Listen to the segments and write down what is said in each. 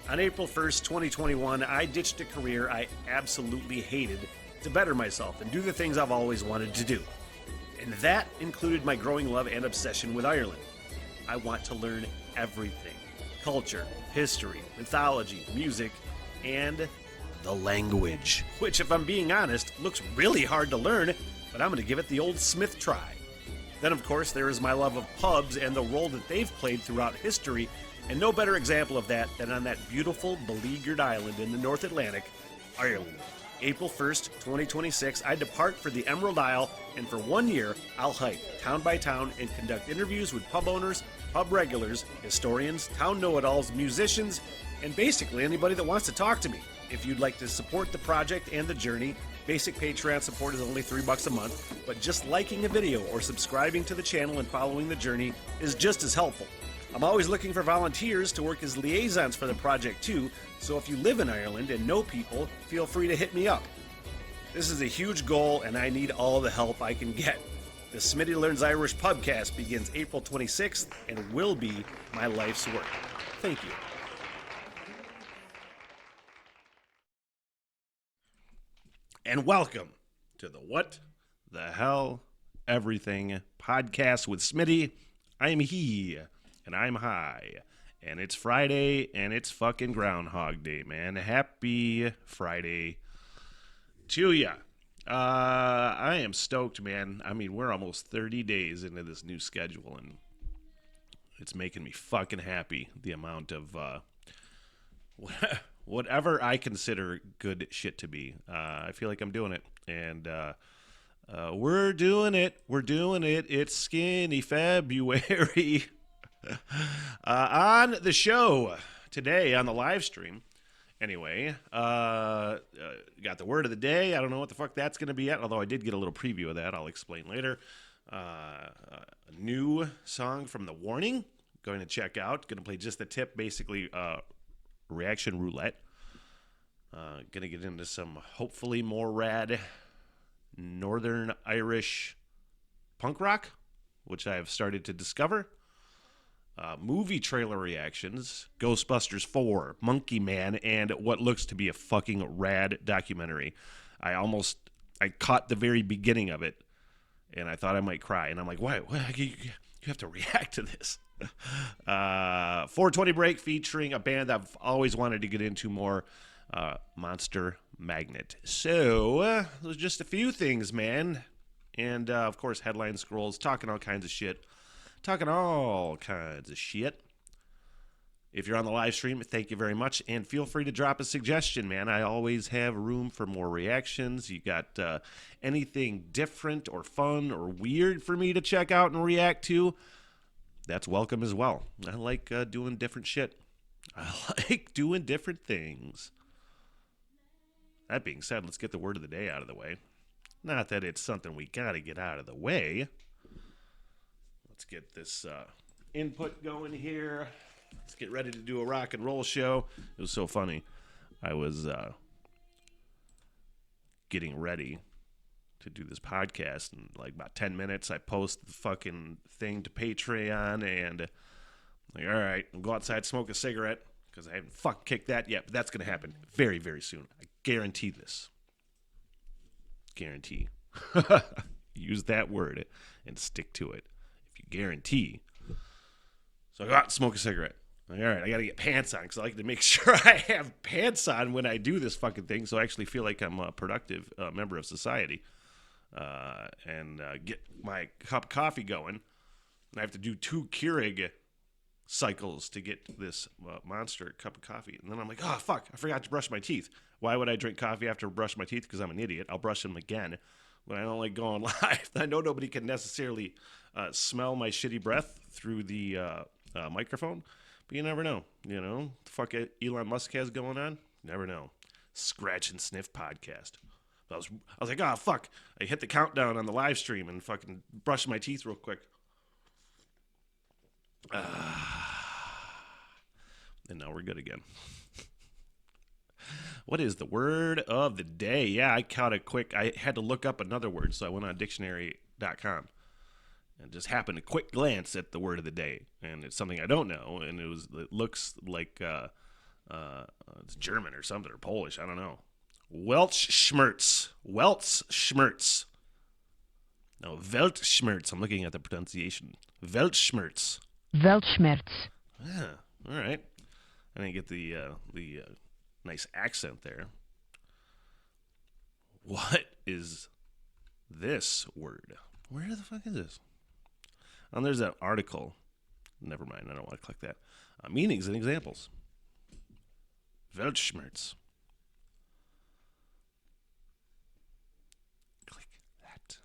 On April 1st, 2021, I ditched a career I absolutely hated to better myself and do the things I've always wanted to do. And that included my growing love and obsession with Ireland. I want to learn everything: culture, history, mythology, music, and the language. Which, if I'm being honest, looks really hard to learn, but I'm going to give it the old Smith try. Then, of course, there is my love of pubs and the role that they've played throughout history, and no better example of that than on that beautiful, beleaguered island in the North Atlantic, Ireland. April 1st, 2026, I depart for the Emerald Isle, and for 1 year, I'll hike town by town and conduct interviews with pub owners, pub regulars, historians, town know-it-alls, musicians, and basically anybody that wants to talk to me. If you'd like to support the project and the journey, basic Patreon support is only $3 a month, but just liking a video or subscribing to the channel and following the journey is just as helpful. I'm always looking for volunteers to work as liaisons for the project too, so if you live in Ireland and know people, feel free to hit me up. This is a huge goal and I need all the help I can get. The Smitty Learns Irish Pubcast begins April 26th and will be my life's work. Thank you. And welcome to the What the Hell Everything podcast with Smitty. I'm he, and I'm high, and it's Friday, and it's fucking Groundhog Day, man. Happy Friday to ya. I am stoked, man. I mean, we're almost 30 days into this new schedule, and it's making me fucking happy, the amount of whatever I consider good shit to be. I feel like I'm doing it, and we're doing it. We're doing it. It's Skinny February. On the show today, on the live stream, anyway, got the word of the day. I don't know what the fuck that's going to be yet, although I did get a little preview of that. I'll explain later. A new song from The Warning, going to check out. Going to play just the tip, basically reaction roulette. Gonna get into some hopefully more rad Northern Irish punk rock, which I have started to discover. Movie trailer reactions, Ghostbusters 4, Monkey Man, and what looks to be a fucking rad documentary. I caught the very beginning of it, and I thought I might cry. And I'm like, why? You have to react to this. 420 break featuring a band I've always wanted to get into more, Monster Magnet. So, there's just a few things, man. And, of course, headline scrolls, talking all kinds of shit. If you're on the live stream, thank you very much. And feel free to drop a suggestion, man. I always have room for more reactions. You got anything different or fun or weird for me to check out and react to, that's welcome as well. I like doing different shit. I like doing different things. That being said, let's get the word of the day out of the way. Not that it's something we gotta get out of the way. Let's get this input going here. Let's get ready to do a rock and roll show. It was so funny. I was getting ready to do this podcast in like about 10 minutes. I post the fucking thing to Patreon and like, all right, I'll go outside, smoke a cigarette because I haven't fucking kicked that yet, but that's going to happen very, very soon. I guarantee this. Guarantee. Use that word and stick to it. If you guarantee. So I go out and smoke a cigarette. Like, all right, I got to get pants on because I like to make sure I have pants on when I do this fucking thing so I actually feel like I'm a productive member of society. And get my cup of coffee going. And I have to do 2 Keurig cycles to get this monster cup of coffee. And then I'm like, oh, fuck, I forgot to brush my teeth. Why would I drink coffee after I brush my teeth? Because I'm an idiot. I'll brush them again when I don't like going live. I know nobody can necessarily smell my shitty breath through the microphone, but you never know. You know, the fuck Elon Musk has going on? Never know. Scratch and Sniff podcast. I was like, oh, fuck. I hit the countdown on the live stream and fucking brushed my teeth real quick. And now we're good again. What is the word of the day? Yeah, I caught it quick. I had to look up another word, so I went on dictionary.com and just happened a quick glance at the word of the day. And it's something I don't know, and it looks like It's German or something, or Polish. I don't know. Weltschmerz. Weltschmerz. No, Weltschmerz. I'm looking at the pronunciation. Weltschmerz. Weltschmerz. Yeah, all right. I didn't get the nice accent there. What is this word? Where the fuck is this? Oh, there's that article. Never mind. I don't want to click that. Meanings and examples. Weltschmerz. Click that.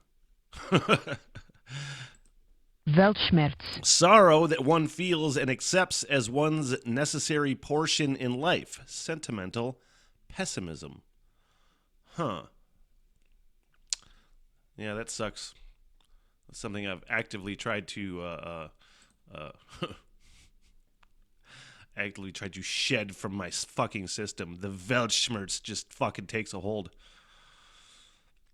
Weltschmerz. Sorrow that one feels and accepts as one's necessary portion in life. Sentimental pessimism. Huh. Yeah, that sucks. That's something I've actively tried to shed from my fucking system. The Weltschmerz just fucking takes a hold.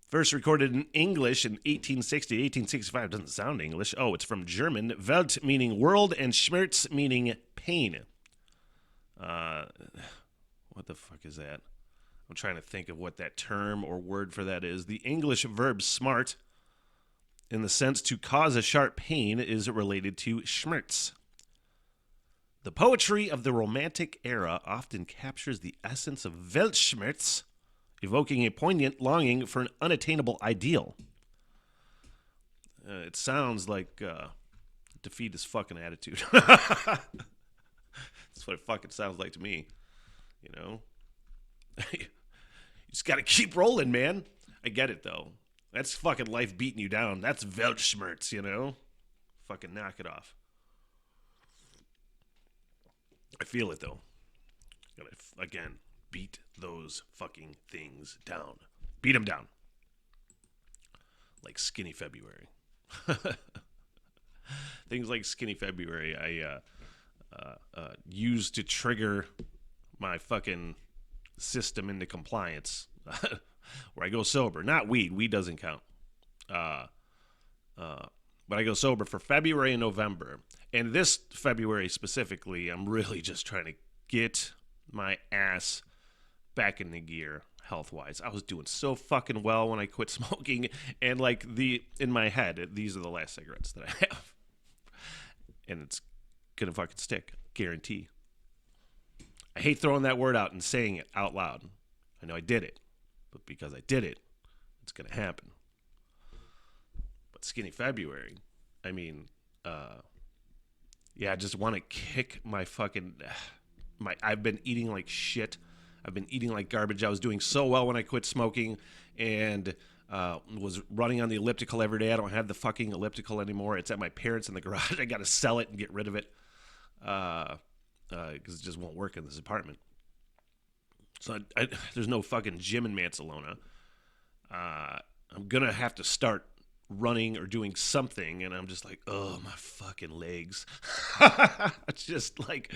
First recorded in English in 1860, 1865. Doesn't sound English. Oh, it's from German. Welt meaning world and Schmerz meaning pain. What the fuck is that? I'm trying to think of what that term or word for that is. The English verb smart, in the sense to cause a sharp pain, is related to Schmerz. The poetry of the Romantic era often captures the essence of Weltschmerz, evoking a poignant longing for an unattainable ideal. It sounds like defeatist fucking attitude. That's what it fucking sounds like to me. You know? You just gotta keep rolling, man. I get it, though. That's fucking life beating you down. That's Weltschmerz, you know? Fucking knock it off. I feel it, though. Gotta, again, beat those fucking things down. Beat them down. Like Skinny February. Things like Skinny February I use to trigger my fucking system into compliance. Where I go sober. Not weed. Weed doesn't count. But I go sober for February and November. And this February specifically, I'm really just trying to get my ass back into gear health-wise. I was doing so fucking well when I quit smoking. And like in my head, these are the last cigarettes that I have. And it's gonna fucking stick. Guarantee. I hate throwing that word out and saying it out loud. I know I did it. But because I did it, it's going to happen. But Skinny February, I mean, I just want to kick my fucking... I've been eating like shit. I've been eating like garbage. I was doing so well when I quit smoking and was running on the elliptical every day. I don't have the fucking elliptical anymore. It's at my parents' in the garage. I got to sell it and get rid of it because it just won't work in this apartment. So there's no fucking gym in Mansalona. I'm going to have to start running or doing something, and I'm just like, oh, my fucking legs. It's just like,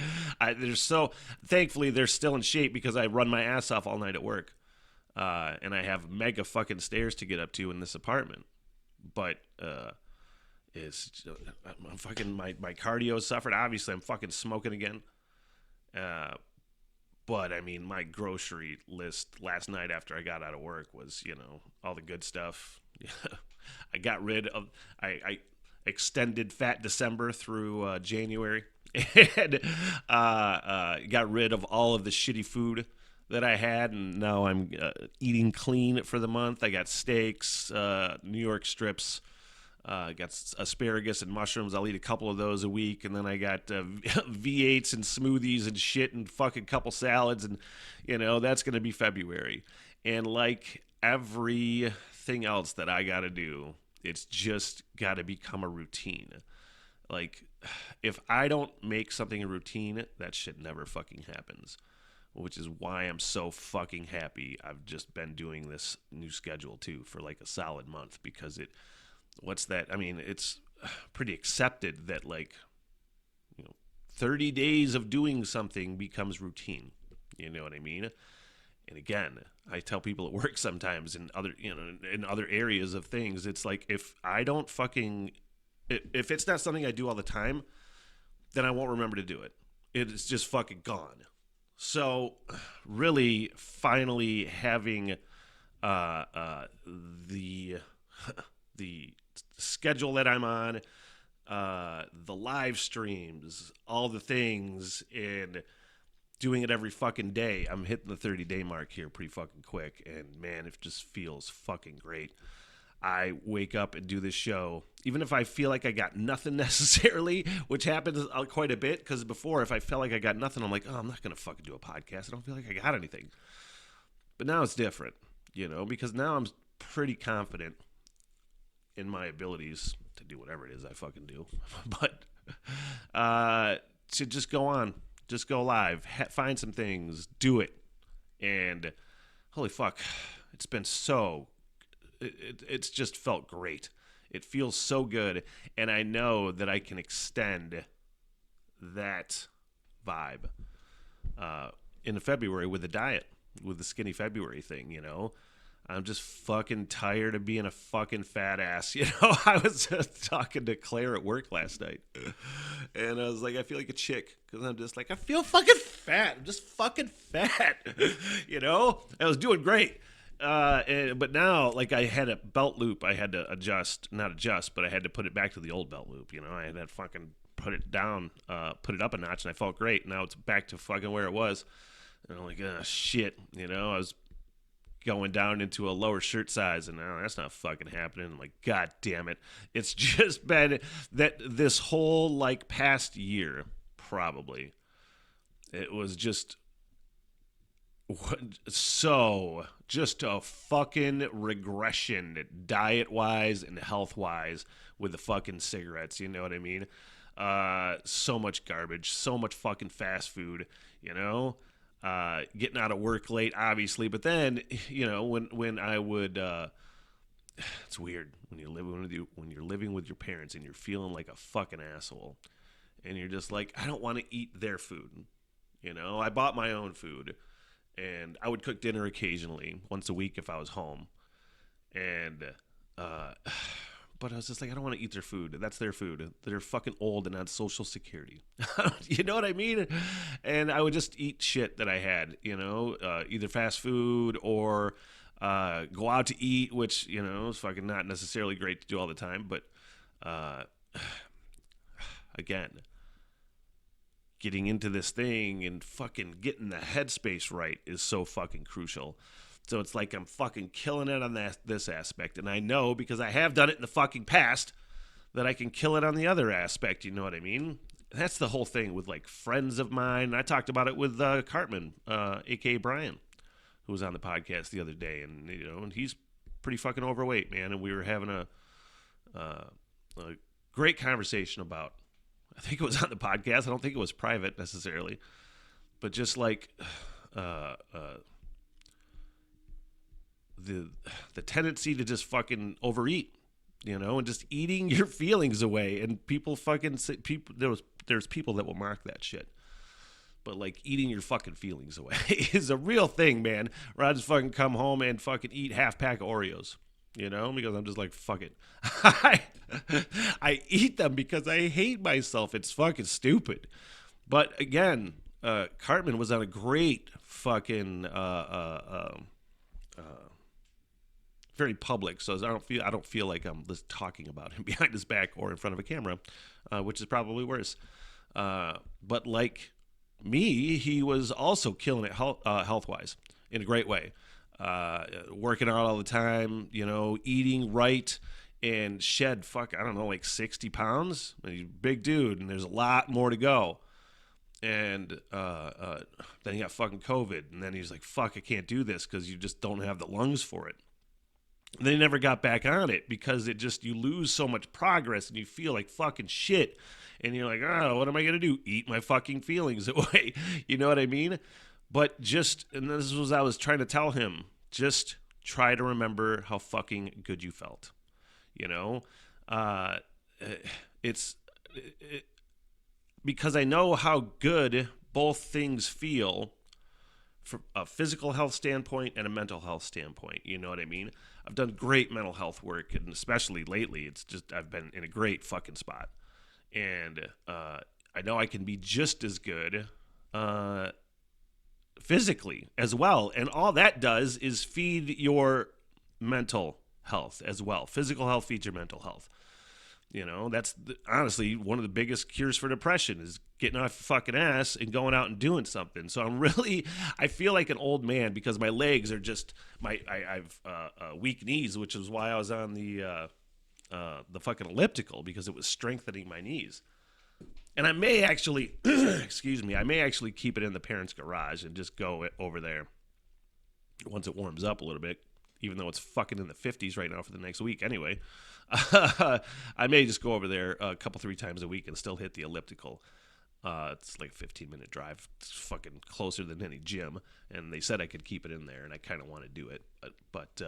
thankfully they're still in shape because I run my ass off all night at work. And I have mega fucking stairs to get up to in this apartment. But I'm fucking, my cardio suffered. Obviously, I'm fucking smoking again. But, I mean, my grocery list last night after I got out of work was, all the good stuff. I got rid of... I extended Fat December through January. And got rid of all of the shitty food that I had. And now I'm eating clean for the month. I got steaks, New York strips. Got asparagus and mushrooms. I'll eat a couple of those a week. And then I got V8s and smoothies and shit and fucking couple salads. And, that's going to be February. And like everything else that I got to do, it's just got to become a routine. Like, if I don't make something a routine, that shit never fucking happens. Which is why I'm so fucking happy I've just been doing this new schedule, too, for like a solid month. Because what's that? I mean, it's pretty accepted that 30 days of doing something becomes routine. You know what I mean? And again, I tell people at work sometimes in other areas of things, it's like if it's not something I do all the time, then I won't remember to do it. It's just fucking gone. So, really, finally having the the schedule that I'm on, the live streams, all the things, and doing it every fucking day. I'm hitting the 30-day mark here pretty fucking quick, and man, it just feels fucking great. I wake up and do this show, even if I feel like I got nothing necessarily, which happens quite a bit, because before, if I felt like I got nothing, I'm like, oh, I'm not going to fucking do a podcast. I don't feel like I got anything. But now it's different, because now I'm pretty confident in my abilities to do whatever it is I fucking do. But to just go on, just go live, find some things, do it. And holy fuck, it's been it's just felt great. It feels so good, and I know that I can extend that vibe into February with the diet, with the skinny February thing, I'm just fucking tired of being a fucking fat ass. I was just talking to Claire at work last night, and I was like, I feel like a chick, because I'm just like, I feel fucking fat. I'm just fucking fat. I was doing great. But now, like, I had a belt loop I had to not adjust, but I had to put it back to the old belt loop, I had to fucking put it down, put it up a notch, and I felt great. Now it's back to fucking where it was, and I'm like, oh, shit, I was going down into a lower shirt size, and now that's not fucking happening. I'm like, god damn it. It's just been that this whole, like, past year, probably, it was just a fucking regression diet-wise and health-wise with the fucking cigarettes, you know what I mean? So much garbage, so much fucking fast food, getting out of work late, obviously, but then, when I would, it's weird when you're living with your parents and you're feeling like a fucking asshole, and you're just like, I don't want to eat their food, I bought my own food. And I would cook dinner occasionally, once a week if I was home. And, but I was just like, I don't want to eat their food. That's their food. They're fucking old and on Social Security. You know what I mean? And I would just eat shit that I had, either fast food or go out to eat, which, is fucking not necessarily great to do all the time. But, again, getting into this thing and fucking getting the headspace right is so fucking crucial. So it's like I'm fucking killing it on this aspect. And I know, because I have done it in the fucking past, that I can kill it on the other aspect, you know what I mean? That's the whole thing with, like, friends of mine. I talked about it with Cartman, a.k.a. Brian, who was on the podcast the other day. And, and he's pretty fucking overweight, man. And we were having a great conversation about, I think it was on the podcast. I don't think it was private necessarily, but just like the tendency to just fucking overeat, and just eating your feelings away. And people fucking there's people that will mock that shit, but like eating your fucking feelings away is a real thing, man. Where I just fucking come home and fucking eat half pack of Oreos. Because I'm just like, fuck it. I eat them because I hate myself. It's fucking stupid. But again, Cartman was on a great fucking very public, so I don't feel like I'm just talking about him behind his back or in front of a camera, which is probably worse. But like me, he was also killing it health-wise in a great way. Working out all the time, eating right, and shed, like 60 pounds. He's a big dude, and there's a lot more to go. And then he got fucking COVID, and then he's like, fuck, I can't do this because you just don't have the lungs for it. And then he never got back on it because you lose so much progress, and you feel like fucking shit. And you're like, oh, what am I going to do? Eat my fucking feelings away. You know what I mean? But and this was, I was trying to tell him, just try to remember how fucking good you felt. It's because I know how good both things feel from a physical health standpoint and a mental health standpoint. You know what I mean? I've done great mental health work, and especially lately, I've been in a great fucking spot. And I know I can be just as good physically as well. And all that does is feed your mental health as well. Physical health feeds your mental health. You know, that's honestly one of the biggest cures for depression is getting off your fucking ass and going out and doing something. So I feel like an old man because my legs are just, I've weak knees, which is why I was on the fucking elliptical because it was strengthening my knees. And I may actually, excuse me, I may actually keep it in the parents' garage and just go over there once it warms up a little bit, even though it's fucking in the 50s right now for the next week anyway. I may just go over there a couple, 3 times a week and still hit the elliptical. It's like a 15-minute drive. It's fucking closer than any gym. And they said I could keep it in there, and I kind of want to do it. But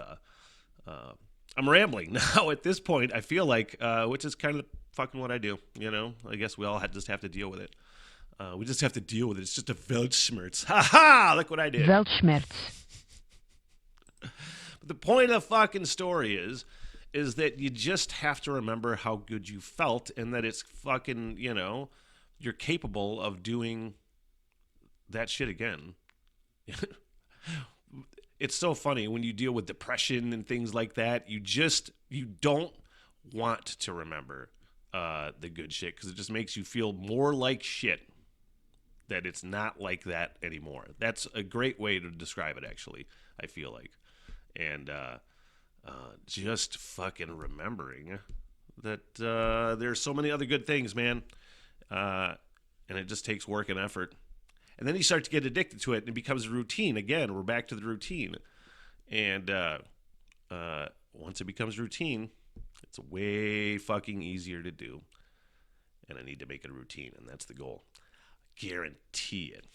I'm rambling now at this point, I feel like, which is kind of fucking what I do, you know? I guess we all just have to deal with it. We just have to deal with it. It's just a Weltschmerz. Ha-ha! Look what I did. Weltschmerz. But the point of the fucking story is that you just have to remember how good you felt and that it's fucking, you know, you're capable of doing that shit again. It's so funny when you deal with depression and things like that. You don't want to remember the good shit because it just makes you feel more like shit that it's not like that anymore. That's a great way to describe it, actually, I feel like. And just fucking remembering that there's so many other good things, man. And it just takes work and effort. And then you start to get addicted to it, and it becomes a routine. Again, we're back to the routine. And once it becomes routine, it's way fucking easier to do. And I need to make it a routine, and that's the goal. Guarantee it.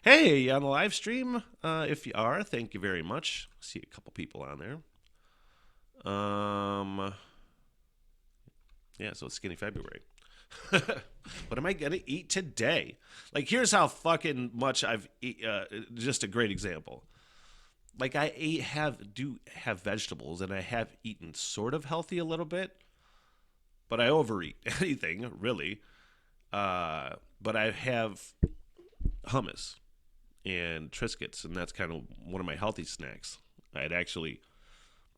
Hey, on the live stream, if you are, thank you very much. I see a couple people on there. Yeah, so it's Skinny February. What am I going to eat today? Like, here's how fucking much I've just a great example. Like, I do have vegetables, and I have eaten sort of healthy a little bit, but I overeat anything, really. But I have hummus and Triscuits, and that's kind of one of my healthy snacks. I had actually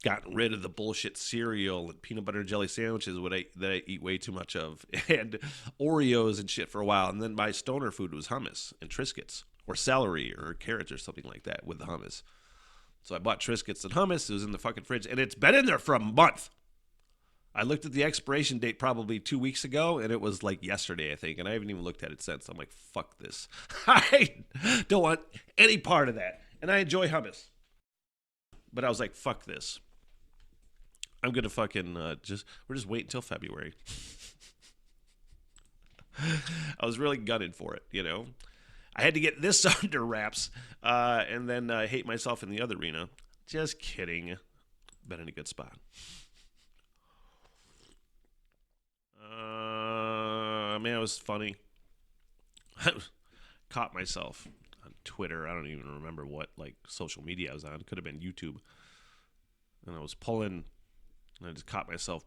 gotten rid of the bullshit cereal and peanut butter and jelly sandwiches that I eat way too much of, and Oreos and shit for a while. And then my stoner food was hummus and Triscuits, or celery or carrots or something like that with the hummus. So I bought Triscuits and hummus. It was in the fucking fridge, and it's been in there for a month. I looked at the expiration date probably 2 weeks ago, and it was like yesterday, I think, and I haven't even looked at it since. I'm like, fuck this. I don't want any part of that. And I enjoy hummus. But I was like, fuck this. I'm going to fucking we're just waiting until February. I was really gunning for it, you know. I had to get this under wraps, and then hate myself in the other arena. Just kidding. Been in a good spot. Man, it was funny. I caught myself on Twitter. I don't even remember what social media I was on. Could have been YouTube. And I was pulling, and I just caught myself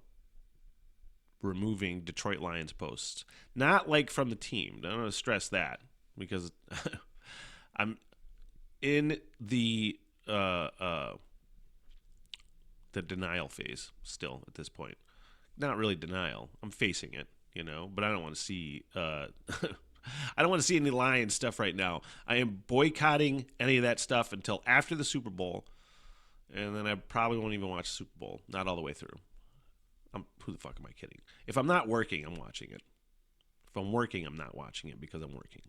removing Detroit Lions posts. Not like from the team. I don't want to stress that because I'm in the denial phase still at this point. Not really denial. I'm facing it, you know, but I don't want to see I don't want to see any Lions stuff right now. I am boycotting any of that stuff until after the Super Bowl, and then I probably won't even watch the Super Bowl, not all the way through. Who the fuck am I kidding? If I'm not working, I'm watching it. If I'm working, I'm not watching it because I'm working.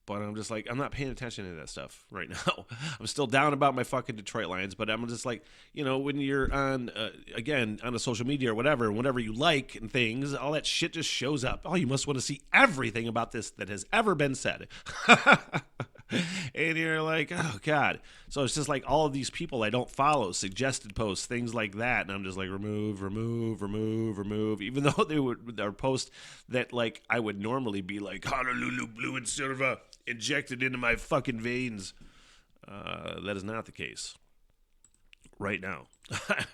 But I'm just like, I'm not paying attention to that stuff right now. I'm still down about my fucking Detroit Lions, but I'm just like, you know, when you're on, again, on a social media or whatever you like and things, all that shit just shows up. Oh, you must want to see everything about this that has ever been said. And you're like, oh, God. So it's just like all of these people I don't follow, suggested posts, things like that. And I'm just like, remove. Even though they're posts that like I would normally be like, Honolulu blue and silver injected into my fucking veins. That is not the case right now. I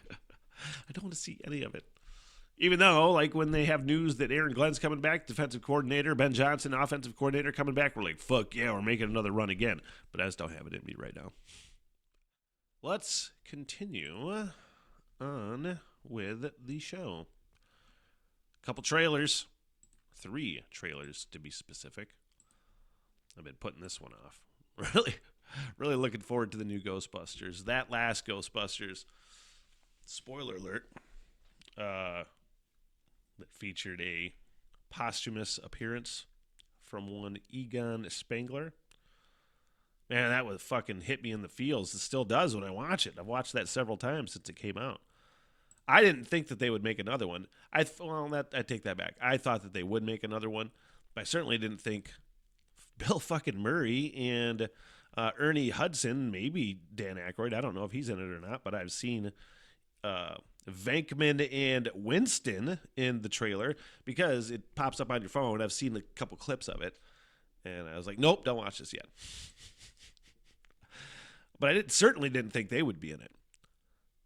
don't want to see any of it. Even though, like, when they have news that Aaron Glenn's coming back, defensive coordinator, Ben Johnson, offensive coordinator, coming back, we're like, fuck yeah, we're making another run again. But I just don't have it in me right now. Let's continue on with the show. Couple trailers. 3 trailers, to be specific. I've been putting this one off. Really looking forward to the new Ghostbusters. That last Ghostbusters, spoiler alert, that featured a posthumous appearance from one Egon Spengler. Man, that would fucking hit me in the feels. It still does when I watch it. I've watched that several times since it came out. I didn't think that they would make another one. I take that back. I thought that they would make another one, but I certainly didn't think Bill fucking Murray and Ernie Hudson, maybe Dan Aykroyd. I don't know if he's in it or not, but I've seen Venkman and Winston in the trailer because it pops up on your phone. I've seen a couple clips of it, and I was like, nope, don't watch this yet. But I certainly didn't think they would be in it.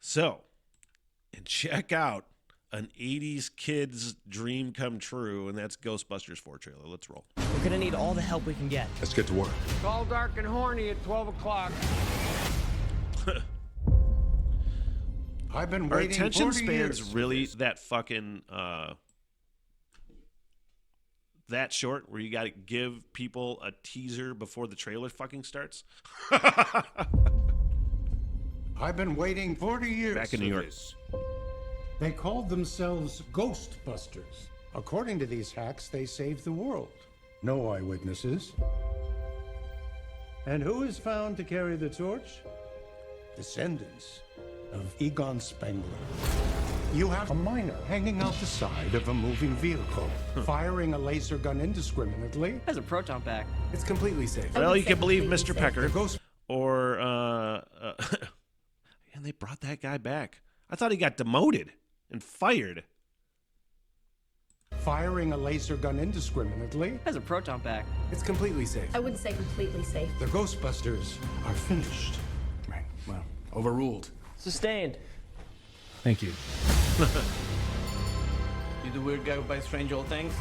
So, and check out an 80s kid's dream come true, and that's Ghostbusters 4 trailer. Let's roll. We're gonna need all the help we can get. Let's get to work. Call dark and horny at 12 o'clock. I've been Our waiting attention 40 spans years really for this. that fucking that short where you got to give people a teaser before the trailer fucking starts? I've been waiting 40 years Back in New for York. this. They called themselves Ghostbusters. According to these hacks, they saved the world. No eyewitnesses. And who is found to carry the torch? Descendants of Egon Spengler. You have a miner hanging out the side of a moving vehicle, firing a laser gun indiscriminately. Has a proton pack. It's completely safe. Well, you can believe Mr. Pecker. The ghost Or, and they brought that guy back. I thought he got demoted and fired. firing a laser gun indiscriminately. Has a proton pack. It's completely safe. I wouldn't say completely safe. The Ghostbusters are finished. Right. Well, overruled. Sustained. Thank you. You the weird guy who buys strange old things?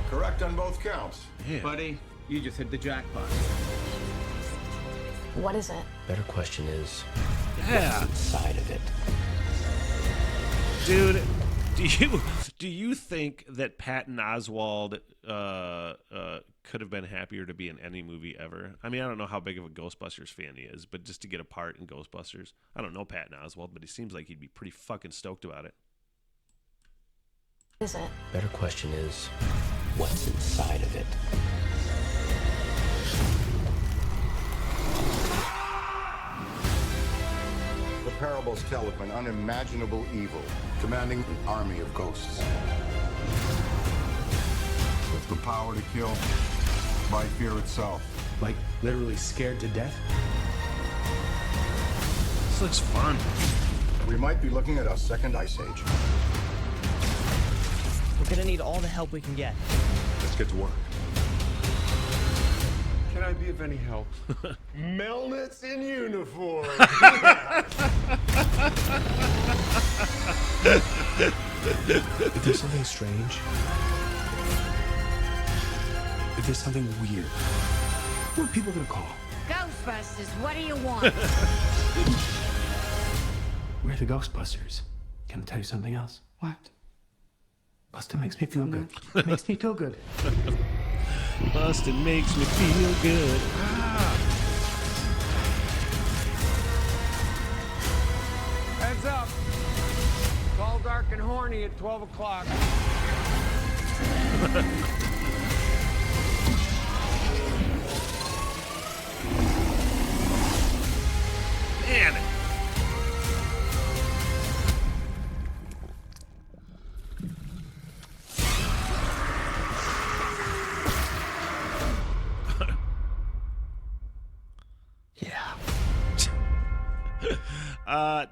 Correct on both counts. Yeah. Buddy, you just hit the jackpot. What is it? Better question is, Yeah. what's inside of it? Dude, do you think that Patton Oswalt could have been happier to be in any movie ever? I mean, I don't know how big of a Ghostbusters fan he is, but just to get a part in Ghostbusters, I don't know Patton Oswalt, but he seems like he'd be pretty fucking stoked about it. What is it? Better question is, what's inside of it? The parables tell of an unimaginable evil commanding an army of ghosts. With the power to kill by fear itself. Like, literally scared to death? This looks fun. We might be looking at a second ice age. We're gonna need all the help we can get. Let's get to work. Can I be of any help? Melnitz in uniform. If there's something strange, if there's something weird, what are people gonna call? Ghostbusters, what do you want? We're the Ghostbusters. Can I tell you something else? What? Bustin' makes me feel good. It makes me feel good. Bustin' makes me feel good. Heads up. Call dark and horny at 12 o'clock. Man.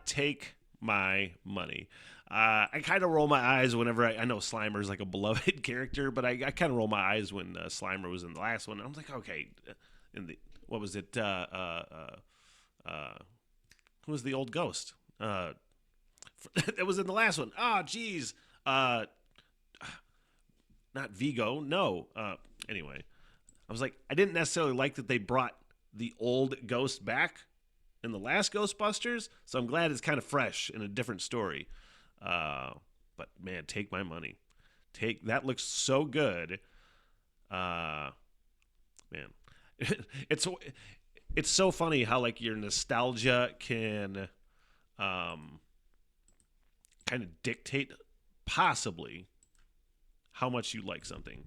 Take my money. I kind of roll my eyes whenever I know Slimer's like a beloved character, but I kind of roll my eyes when Slimer was in the last one. I'm like, okay, what was it? Who was the old ghost? That was in the last one. Oh, geez. not Vigo, no. Anyway, I was like, I didn't necessarily like that they brought the old ghost back in the last Ghostbusters, so I'm glad it's kind of fresh in a different story. But man, take my money. That looks so good. Man, it's so funny how like your nostalgia can kind of dictate possibly how much you like something.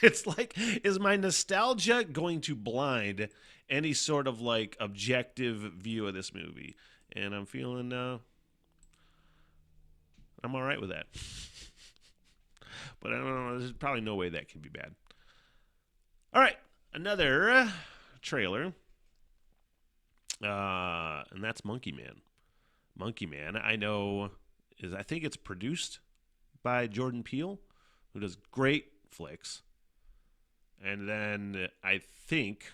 It's like, is my nostalgia going to blind any sort of like objective view of this movie? And I'm feeling I'm all right with that. But I don't know, there's probably no way that can be bad. All right, another trailer. And that's Monkey Man. Monkey Man, I think it's produced by Jordan Peele, who does great flicks. And then I think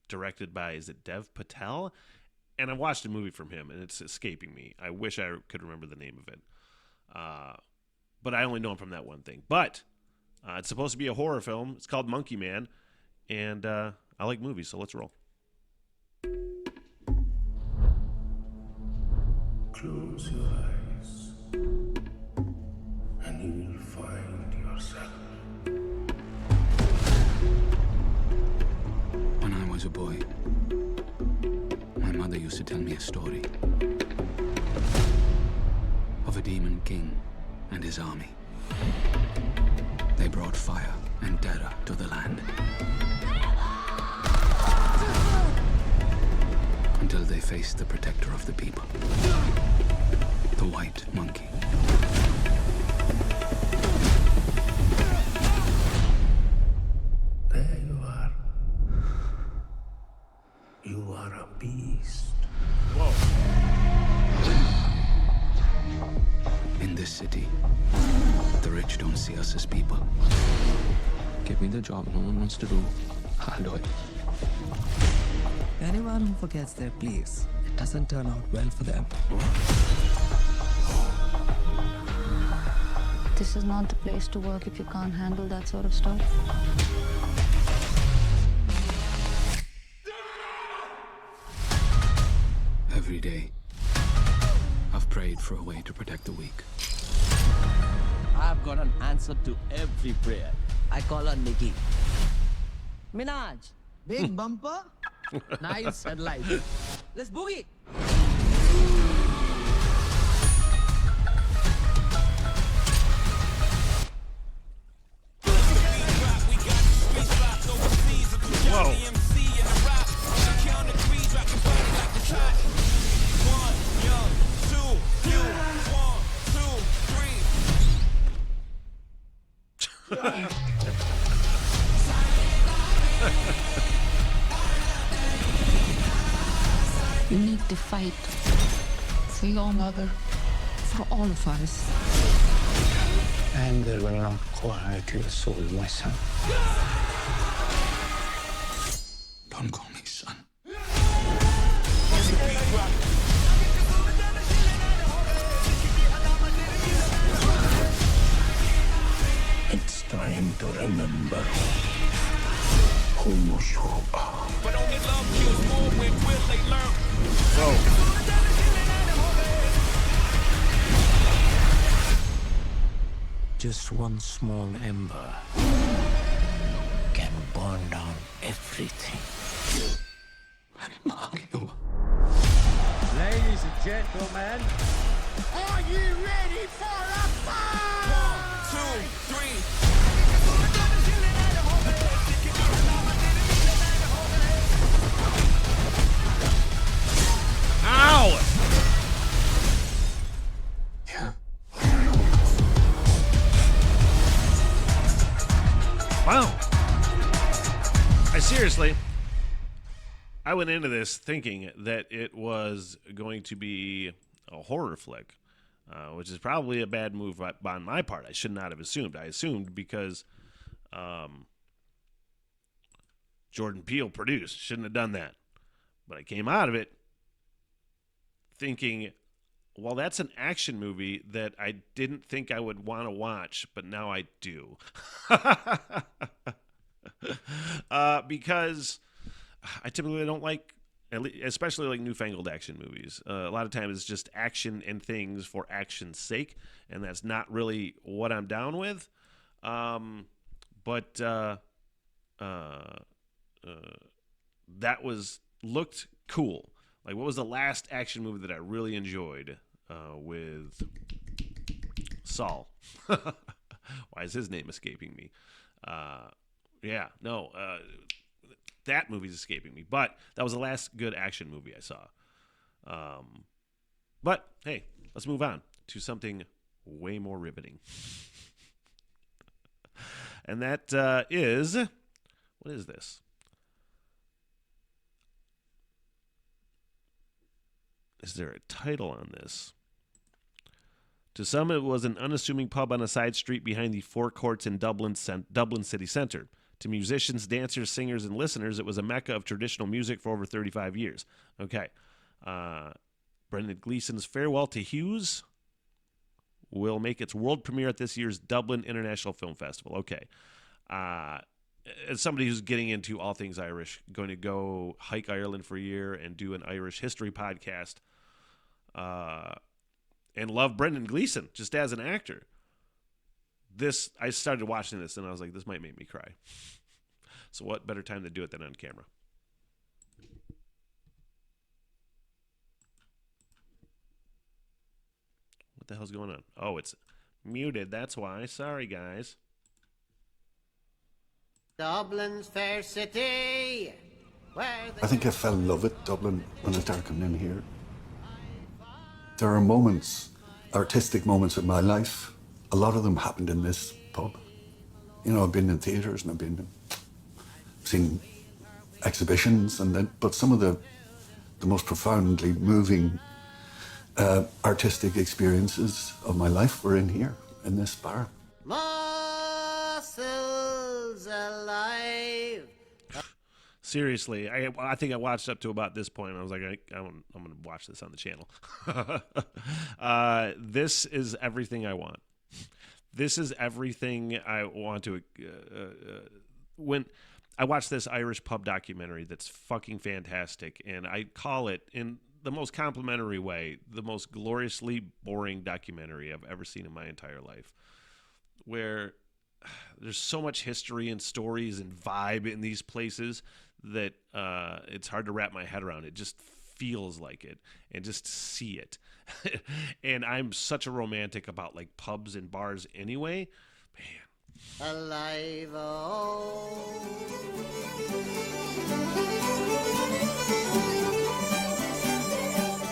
directed by, is it Dev Patel? And I watched a movie from him, and it's escaping me. I wish I could remember the name of it. But I only know him from that one thing. But it's supposed to be a horror film. It's called Monkey Man. And I like movies, so let's roll. Close your eyes, and you will find yourself. When I was a boy, my mother used to tell me a story of a demon king and his army. They brought fire and terror to the land until they faced the protector of the people, the white monkey. There you are. You are a beast. Whoa. In this city, the rich don't see us as people. Give me the job no one wants to do, I'll do it. Anyone who forgets their place, it doesn't turn out well for them. This is not the place to work if you can't handle that sort of stuff. Every day, I've prayed for a way to protect the weak. I've got an answer to every prayer. I call her Nikki. Minaj, big bumper, nice headlight. Let's boogie. Whoa. You need to fight for your mother, for all of us. Anger will not quiet your soul, my son. Don't call me son. It's time to remember who you are. Whoa. Just one small ember can burn down everything. You. Ladies and gentlemen, are you ready for a fight? 1, 2, 3. Ow! Yeah. Wow. I went into this thinking that it was going to be a horror flick, which is probably a bad move on my part. I should not have assumed. I assumed because Jordan Peele produced. Shouldn't have done that. But I came out of it thinking well, that's an action movie that I didn't think I would want to watch, but now I do. Because I typically don't like, especially like newfangled action movies. A lot of times it's just action and things for action's sake, and that's not really what I'm down with. But that looked cool. Like, what was the last action movie that I really enjoyed with Saul? Why is his name escaping me? That movie's escaping me. But that was the last good action movie I saw. But, hey, let's move on to something way more riveting. And that is... What is this? Is there a title on this? To some, it was an unassuming pub on a side street behind the forecourts in Dublin city centre. To musicians, dancers, singers, and listeners, it was a mecca of traditional music for over 35 years. Okay. Brendan Gleeson's Farewell to Hughes will make its world premiere at this year's Dublin International Film Festival. Okay. As somebody who's getting into all things Irish, going to go hike Ireland for a year and do an Irish history podcast, and love Brendan Gleeson just as an actor. I started watching this and I was like, this might make me cry. So what better time to do it than on camera? What the hell's going on? Oh, it's muted. That's why. Sorry, guys. Dublin's fair city. I think I fell in love with Dublin when I started coming in here. There are moments, artistic moments in my life. A lot of them happened in this pub. You know, I've been in theatres and I've seen exhibitions, but some of the most profoundly moving artistic experiences of my life were in here, in this bar. Muscles alive. Seriously, I think I watched up to about this point. And I was like, I'm going to watch this on the channel. This is everything I want. This is everything I want to. When I watched this Irish pub documentary, that's fucking fantastic, and I call it, in the most complimentary way, the most gloriously boring documentary I've ever seen in my entire life. Where there's so much history and stories and vibe in these places that it's hard to wrap my head around. It just feels like it, and just see it. And I'm such a romantic about like pubs and bars anyway. Man. Alive, oh.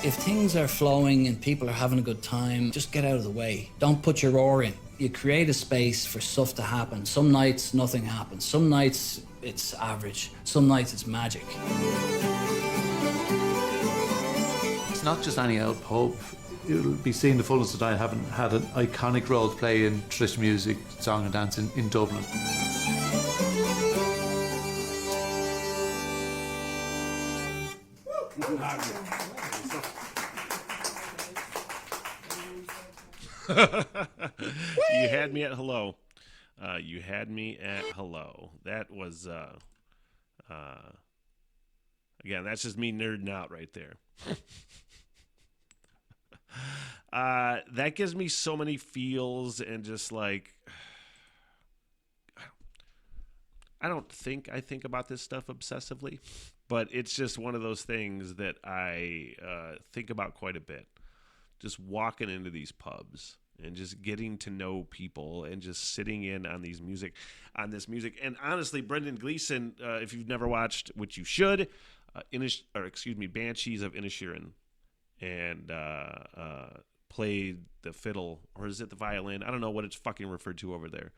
If things are flowing and people are having a good time, just get out of the way. Don't put your oar in. You create a space for stuff to happen. Some nights, nothing happens. Some nights, it's average. Some nights, it's magic. It's not just any old pub. It'll be seeing the fullness that I haven't had an iconic role to play in traditional music, song and dance in Dublin. You had me at hello. You had me at hello. That was, again, that's just me nerding out right there. That gives me so many feels, and just like, I don't think I think about this stuff obsessively, but it's just one of those things that I think about quite a bit. Just walking into these pubs and just getting to know people and just sitting in on this music. And honestly, Brendan Gleeson, if you've never watched, which you should, Banshees of Inisherin, and played the fiddle, or is it the violin? I don't know what it's fucking referred to over there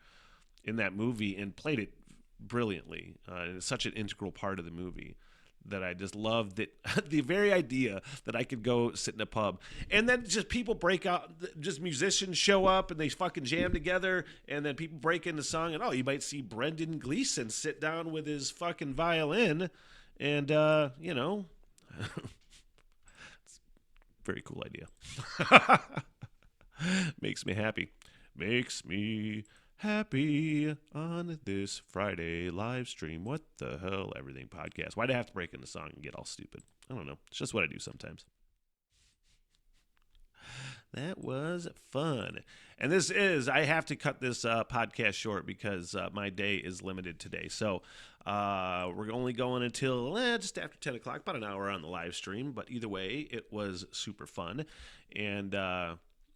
in that movie, and played it brilliantly. And it's such an integral part of the movie that I just loved that. The very idea that I could go sit in a pub and then just people break out, just musicians show up and they fucking jam together, and then people break into song, and you might see Brendan Gleeson sit down with his fucking violin, and very cool idea. Makes me happy. Makes me happy on this Friday live stream. What the hell? Everything podcast. Why'd I have to break into song and get all stupid? I don't know. It's just what I do sometimes. That was fun. And this is, I have to cut this podcast short because my day is limited today. So we're only going until just after 10 o'clock, about an hour on the live stream. But either way, it was super fun. And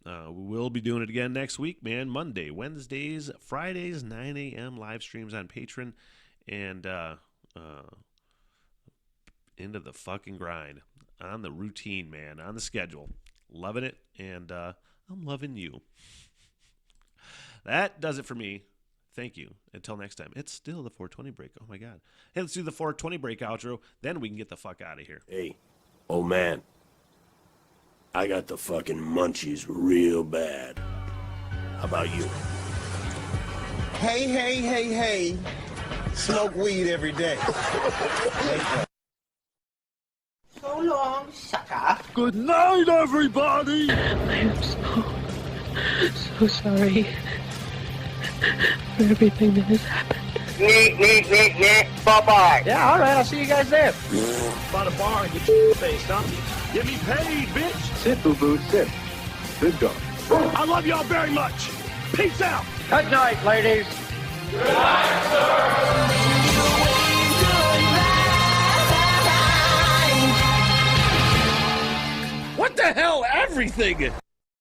we'll be doing it again next week, man. Monday, Wednesdays, Fridays, 9 a.m. live streams on Patreon. And into the fucking grind. On the routine, man. On the schedule. Loving it, and I'm loving you. That does it for me. Thank you. Until next time. It's still the 420 break. Oh, my God. Hey, let's do the 420 break outro. Then we can get the fuck out of here. Hey, old man. I got the fucking munchies real bad. How about you? Hey. Smoke weed every day. So long, sucker. Good night, everybody! I am so sorry for everything that has happened. Neat. Bye-bye. Yeah, all right, I'll see you guys there. By the bar and get your face, huh? Get me paid, bitch! Sit, boo-boo, sit. Good dog. I love y'all very much. Peace out! Good night, ladies. Good night, sir! What the hell? Everything!